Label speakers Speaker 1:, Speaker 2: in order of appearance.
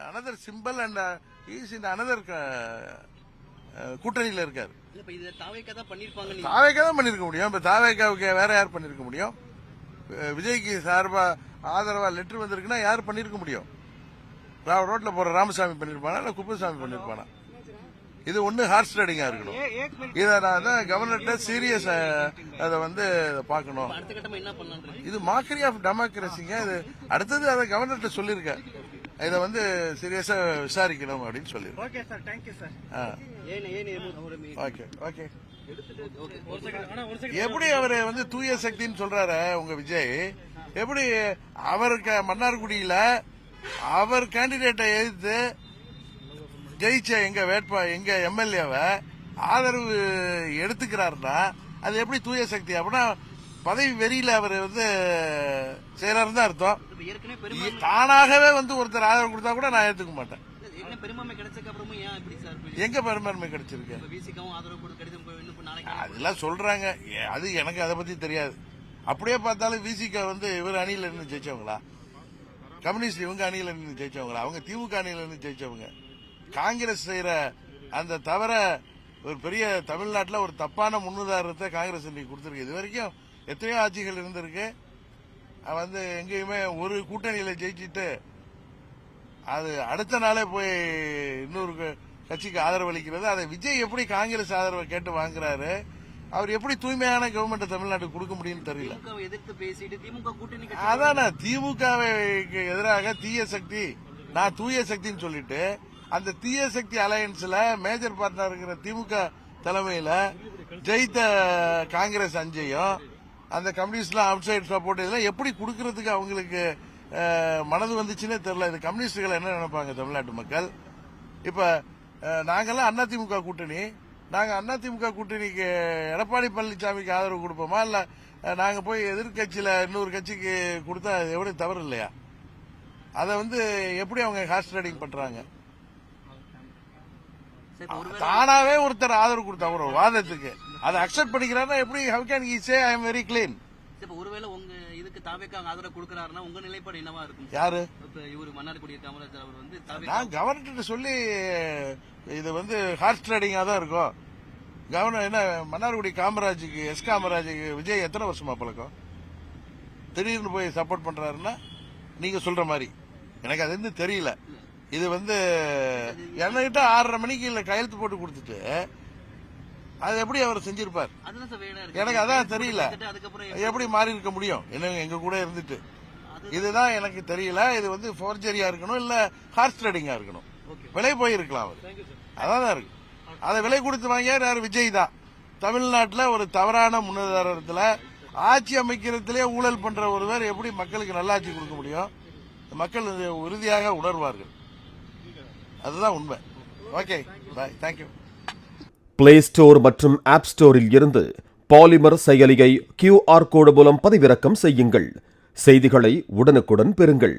Speaker 1: Another simple and is in another கூட்டணியில் இருக்காரு. தாவேக்கா தான் பண்ணிருக்க முடியும். இப்ப தாவேக்காவுக்கு வேற யார் பண்ணிருக்க முடியும்? விஜய்க்கு சார்பா ஆதரவா லெட்டர் வந்திருக்குன்னா யார் பண்ணிருக்க முடியும்? ரோட்ல போற ராமசாமி பண்ணிருப்பானா இல்ல குப்புசாமி பண்ணிருப்பானா? இது ஒண்ணு ஹார்ஸ் ரைடிங்கா இருக்கணும். இதை நான் தான் கவர்னர்கிட்ட சீரியஸ் அதை வந்து பார்க்கணும். இது மாக்கரி ஆஃப் டெமோக்ரஸிங்க. இது அடுத்தது அதை கவர்னர்கிட்ட சொல்லியிருக்கேன். இதை வந்து சீரியஸா விசாரிக்கணும் அப்படின்னு சொல்லியிருக்கேன். எப்படி அவரு வந்து தூய சக்தின்னு சொல்றாரு உங்க விஜய்? எப்படி அவருக்கு மன்னார்குடியில அவர் கேண்டிடேட்டை எதிர்த்து ஜெயிச்ச எங்க எம்எல்ஏவை ஆதரவு எடுத்துக்கிறாருன்னா அது எப்படி தூய சக்தி? அப்படின்னா பதவி வெறியில அவர் வந்து செய்யறாரு தான் அர்த்தம். தானாகவே வந்து ஒருத்தர் ஆதரவு கொடுத்தா கூட நான் ஏத்துக்க மாட்டேன். எங்க பெரும்பான்மை கிடைச்சிருக்கு? அதெல்லாம் சொல்றாங்க. அது எனக்கு அதை பத்தி தெரியாது. அப்படியே பார்த்தாலும் விசிக வந்து இவர் அணியில இருந்து ஜெயிச்சவங்களா? கம்யூனிஸ்ட் இவங்க அணியில இருந்து ஜெயிச்சவங்களா? அவங்க திமுக அணியில இருந்து ஜெயிச்சவங்க. காங்கிரஸ் செய்யற அந்த தவிர ஒரு பெரிய தமிழ்நாட்டில் ஒரு தப்பான முன்னுதாரணத்தை காங்கிரஸ் இன்னைக்கு கொடுத்திருக்கு. இது வரைக்கும் எத்தனையோ ஆட்சிகள் இருந்திருக்கு. வந்து எங்கேயுமே ஒரு கூட்டணியில ஜெயிச்சுட்டு அது அடுத்த நாளே போய் இன்னொரு கட்சிக்கு ஆதரவு அளிக்கிறது. அதை விஜய் எப்படி காங்கிரஸ் ஆதரவை கேட்டு வாங்குறாரு? அவர் எப்படி தூய்மையான கவர்மெண்ட் தமிழ்நாட்டுக்கு கொடுக்க முடியும்னு தெரியல. அதான திமுகவுக்கு எதிராக தீய சக்தி, நான் தூய சக்தின்னு சொல்லிட்டு அந்த தீய சக்தி அலையன்ஸ்ல மேஜர் பார்ட்னர் இருக்கிற திமுக தலைமையில ஜெயித்த காங்கிரஸ் அஞ்சையும் அந்த கம்யூனிஸ்ட்லாம் அவுட் சைட் சப்போர்ட் இதெல்லாம் எப்படி கொடுக்கறதுக்கு அவங்களுக்கு மனது வந்துச்சுன்னே தெரியல. இது கம்யூனிஸ்டுகள் என்ன நினைப்பாங்க தமிழ்நாட்டு மக்கள்? இப்ப நாங்கெல்லாம் அதிமுக கூட்டணி, நாங்க அதிமுக கூட்டணிக்கு எடப்பாடி பழனிசாமிக்கு ஆதரவு கொடுப்போமா இல்ல நாங்க போய் எதிர்கட்சியில இன்னொரு கட்சிக்கு கொடுத்தா எப்படி தவறு இல்லையா? அதை வந்து எப்படி அவங்க ஹார்ஸ் ரைடிங் பண்றாங்க? தானாவே ஒருத்தர் ஆதரவு கொடுத்தா ஒரு வாதத்துக்கு அதை அக்செப்ட் பண்ணிக்கிறாருன்னா எப்படி? How can he say I am very clean?
Speaker 2: ஒருவேளை உங்க இதுக்கு தாவேக்கா ஆதரவு கொடுக்கறாருன்னா உங்க நிலைப்பாடு என்னவா இருக்கும்?
Speaker 1: யாரு?
Speaker 2: இவரு மன்னார்குடி காமராஜர் அவர் வந்து
Speaker 1: நான் கவர்னர்கிட்ட சொல்லி இது வந்து ஹார்ஸ் ரைடிங்கா தான் இருக்கும். கவர்னர் என்ன மன்னார்குடி காமராஜுக்கு காமராஜுக்கு விஜய் எத்தனை வருஷமா பழக்கம்? திடீர்னு போய் சப்போர்ட் பண்றாருன்னா நீங்க சொல்ற மாதிரி எனக்கு அது வந்து தெரியல. இது வந்து என்கிட்ட 6:30 மணிக்கு கையெழுத்து போட்டு கொடுத்துட்டு அது எப்படி அவர் செஞ்சிருப்பார்? எனக்கு அதான் தெரியல. எப்படி மாறி இருக்க முடியும்? என்ன எங்க கூட இருந்துட்டு இதுதான் எனக்கு தெரியல. இது வந்து போர்ஜரியா இருக்கணும் இல்ல ஹார்ஸ் ரைடிங்கா இருக்கணும். விலை போயிருக்கலாம் அவர். அதான் இருக்கு. அதை விலை கொடுத்து வாங்கியார் யார்? விஜய் தான். தமிழ்நாட்டில் ஒரு தவறான முன்னுதாரணத்தில் ஆட்சி அமைக்கிறதுலே ஊழல் பண்ற ஒருவர் எப்படி மக்களுக்கு நல்லாட்சி கொடுக்க முடியும்? மக்கள் உறுதியாக உணர்வார்கள். அதுதான் உண்மை. ஓகே, பாய், தேங்க்யூ.
Speaker 3: பிளே ஸ்டோர் மற்றும் ஆப் ஸ்டோரில் இருந்து பாலிமர் செயலியை QR கோடு மூலம் பதிவிறக்கம் செய்யுங்கள். செய்திகளை உடனுக்குடன் பெறுங்கள்.